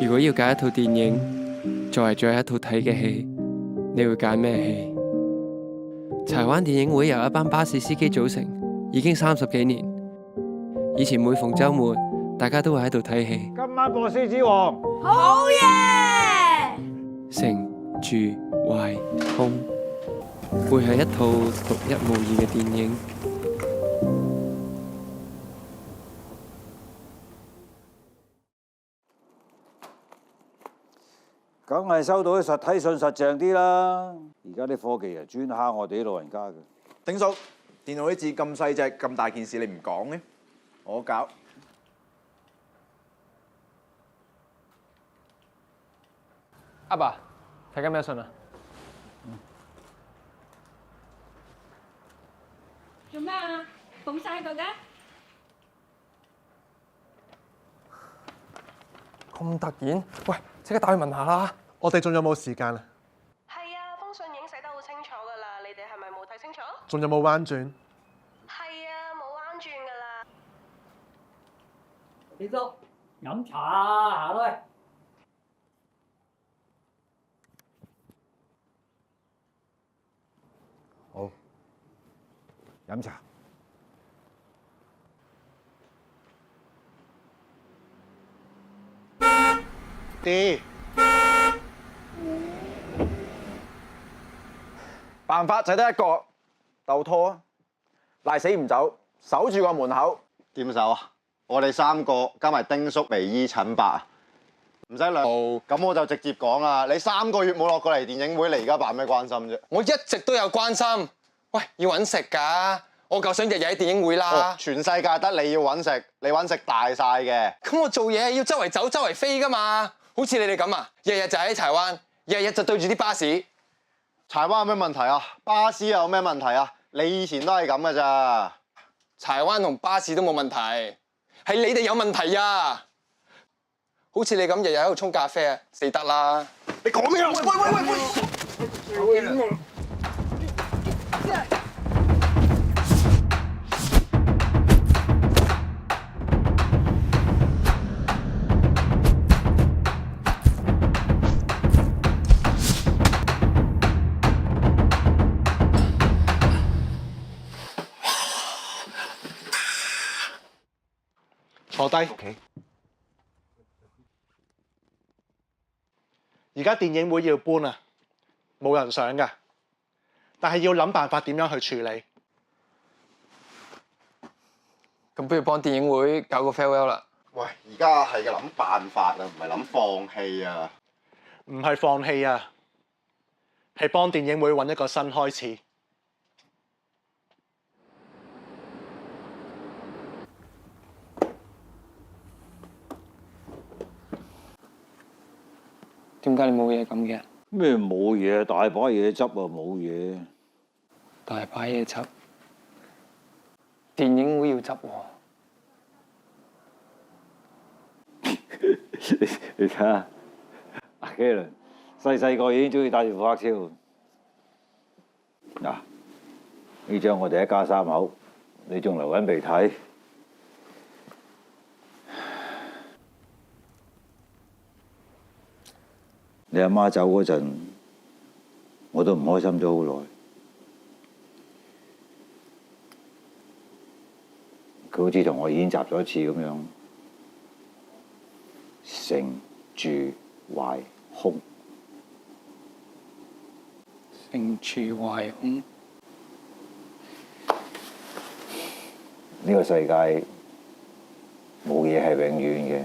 如果要揀一套電影作為最後一套睇嘅戲，你會揀咩戲？柴灣電影會由一班巴士司機組成，已經30幾年。以前每逢週末，大家都會喺度睇戲。今晚播《獅子王》，好嘢！成住壞空，會係一套獨一無二嘅電影。梗係收到啲實體信實淨啲啦。而家啲科技啊，專蝦我哋啲老人家嘅。丁叔，電腦啲字咁細隻，咁大件事你唔講嘅，我搞。阿爸，睇緊咩信啊？做咩啊？捧晒佢嘅？咁突然？喂，即刻打去問下啦！我哋仲有冇時間啊？係啊，封信已經寫得好清楚噶啦，你哋係咪冇睇清楚？仲有冇彎轉？係啊，冇彎轉噶啦。啲叔飲茶啊，行開！好，飲茶。啲辦法就得一個，鬥拖啊！賴死唔走，守住個門口。點守啊？我哋3個加埋丁叔、微姨、陳伯啊，唔使兩步。咁我就直接講啦，你3個月冇落過嚟電影會，你而家扮咩關心啫？我一直都有關心。喂，要揾食㗎，我夠想日日喺電影會啦。全世界得你要揾食，你揾食大晒嘅。咁我做嘢要周圍走、周圍飛㗎嘛。好似你哋咁啊，日日就喺柴灣，日日就對住啲巴士。柴灣有咩問題啊？巴士有咩問題啊？你以前都係咁㗎咋？柴灣同巴士都冇問題，係你哋有問題啊！好似你咁日日喺度沖咖啡啊，死得啦！你講咩啊？喂！坐低。而家電影會要搬啊，冇人想㗎，但係要諗辦法點樣去處理。咁不如幫電影會搞個 farewell 啦。喂，而家係嘅諗辦法啊，唔係諗放棄啊。唔係放棄啊，係幫電影會揾一個新開始。點解你冇嘢咁嘅？咩冇嘢？大把嘢執啊，冇嘢。大把嘢執，電影會要執喎。你睇下，阿 Karen 細個已經中意戴住副黑超。嗱，呢張我哋一家3口，你仲流緊鼻涕。你阿媽走嗰陣，我都唔開心咗好耐。佢好似同我演習咗一次咁樣，成住壞空，成住壞空。呢個世界冇嘢係永遠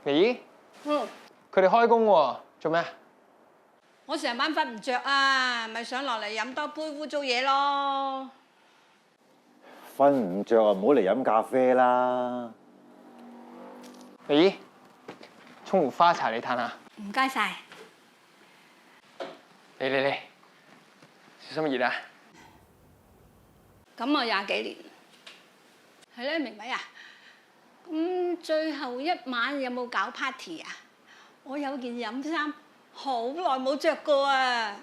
嘅。咦？佢哋開工喎，做咩？我成晚瞓唔着啊，咪上落嚟飲多杯污糟嘢咯。瞓唔着啊，唔好嚟飲咖啡啦。咦？沖壺花茶你嘆下。唔該晒。嚟，小心熱啊！咁我20幾年，係咧，明咪啊？咁最後一晚有冇搞 party 啊？我有件飲衫，好耐冇着過啊！